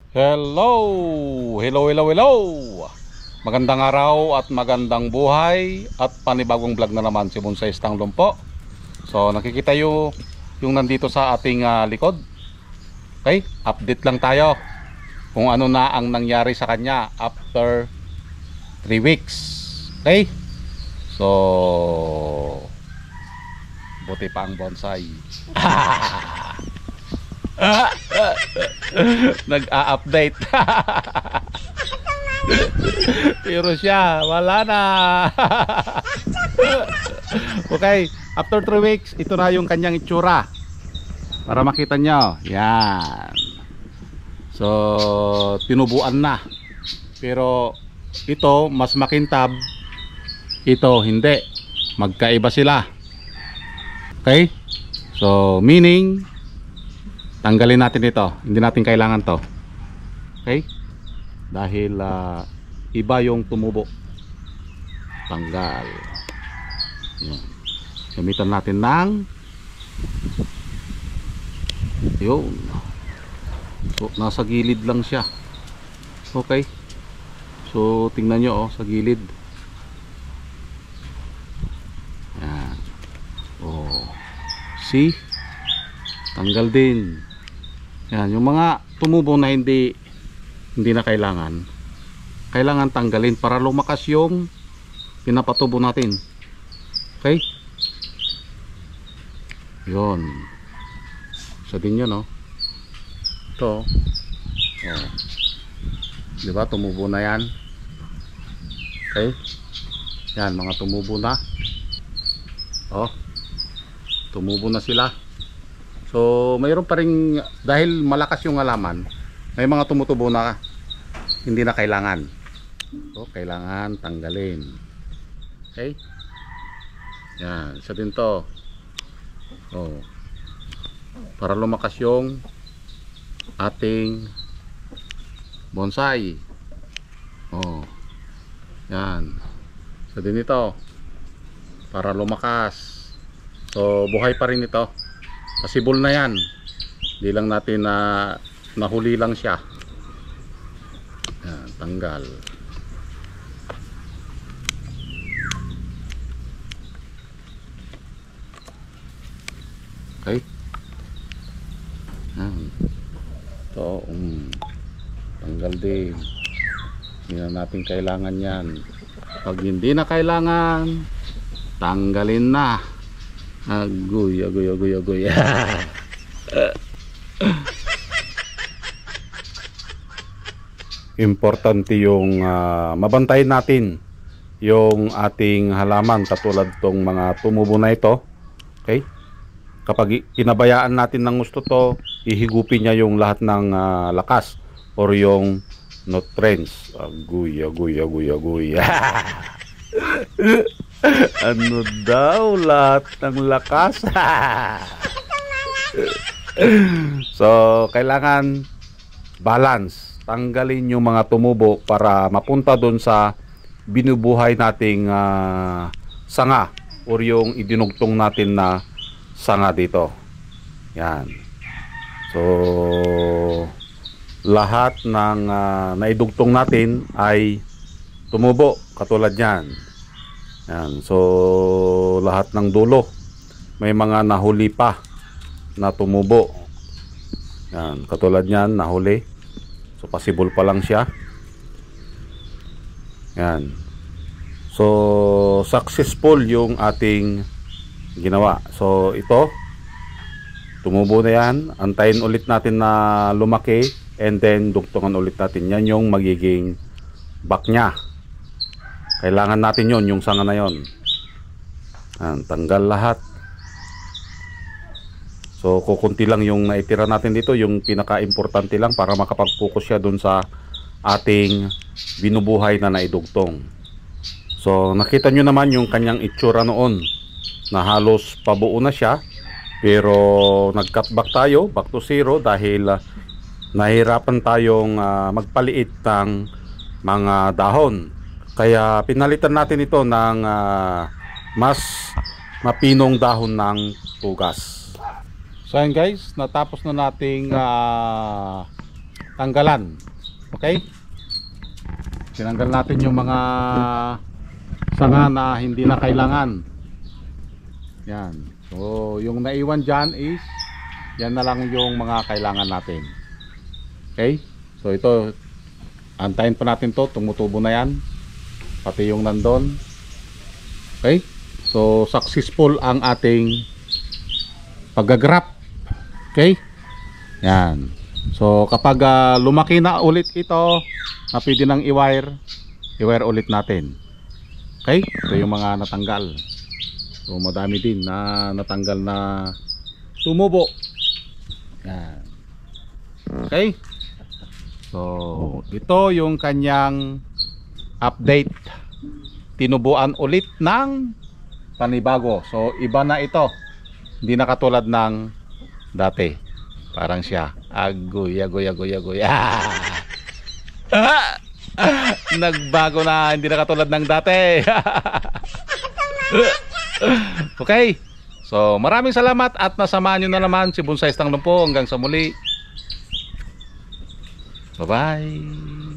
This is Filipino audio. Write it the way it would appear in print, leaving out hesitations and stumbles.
Hello! Hello, hello, hello! Magandang araw at magandang buhay at panibagong vlog na naman si Bonsai Stanglong po. So nakikita yung nandito sa ating likod. Okay, update lang tayo kung ano na ang nangyari sa kanya after 3 weeks. Okay, so buti pa ang bonsai. Nag-a-update. Pero siya wala na. Okay, after 3 weeks ito na yung kanyang itsura para makita nyo. Yan, so tinubuan na, pero ito mas makintab, ito hindi, magkaiba sila. Okay, so meaning tanggalin natin ito, hindi natin kailangan to. Okay, dahil iba yung tumubo, tanggal. Yan. Gamitan natin ng yun. So nasa gilid lang siya. Okay, so tingnan nyo sa gilid. Yan. Oh, see, tanggal din. Yan, yung mga tumubo na hindi na kailangan tanggalin para lumakas yung pinapatubo natin. Okay, yun. Sa din yun, ito, diba tumubo na yan. Okay, yan, mga tumubo na, tumubo na sila. So mayroon pa rin, dahil malakas yung halaman, may mga tumutubo na hindi na kailangan. So kailangan tanggalin. Okay, yan, isa din to. Para lumakas yung ating bonsai. Yan, isa din ito para lumakas. So buhay pa rin ito, possible na yan, hindi lang natin nahuli lang siya. Yan, tanggal. Okay, yan, ito, tanggal din, hindi na natin kailangan yan. Pag hindi na kailangan, tanggalin na. Agoy, agoy, agoy, agoy. Importante yung mabantayan natin yung ating halaman, katulad tong mga tumubo na ito. Okay, kapag kinabayaan natin ng gusto to, ihigupin niya yung lahat ng lakas or yung nutrients. Agoy, agoy, agoy, agoy. Ano daw, lahat ng lakas. So kailangan balance, tanggalin yung mga tumubo para mapunta doon sa binubuhay nating sanga or yung idinugtong natin na sanga dito. Yan, so lahat ng naidugtong natin ay tumubo katulad yan. Yan, so lahat ng dulo may mga nahuli pa na tumubo. Yan, katulad yan, nahuli. So possible pa lang siya. Yan, so successful yung ating ginawa. So ito, tumubo na yan, antayin ulit natin na lumaki and then dugtungan ulit natin. Yan yung magiging back nya. Kailangan natin yon, yung sanga na yon. Tanggal lahat. So kukunti lang yung naitira natin dito, yung pinaka-importante lang para makapag-focus siya dun sa ating binubuhay na naidugtong. So nakita nyo naman yung kanyang itsura noon, na halos pabuo na siya, pero nag-cut back tayo, back to zero, dahil nahirapan tayong magpaliit ng mga dahon. Kaya pinalitan natin ito ng mas mapinong dahon ng tugas. So yan guys, natapos na nating tanggalan. Okay? Tinanggal natin yung mga sanga na hindi na kailangan. Yan. So yung naiwan dyan is yan na lang yung mga kailangan natin. Okay? So ito, antayin pa natin to, tumutubo na yan. Pati yung nandun. Okay? So successful ang ating pag-grap. Okay? Yan. So kapag lumaki na ulit ito, na pwede nang i-wire ulit natin. Okay? Ito yung mga natanggal. So madami din na natanggal na tumubo. Yan. Okay? So ito yung kanyang update. Tinubuan ulit ng panibago. So iba na ito. Hindi na katulad ng dati. Parang siya agoy. Nagbago na, hindi na katulad ng dati. Okay. So maraming salamat at nasamahan nyo na naman si Bonsai Stang Lumpo. Hanggang sa muli. Bye bye.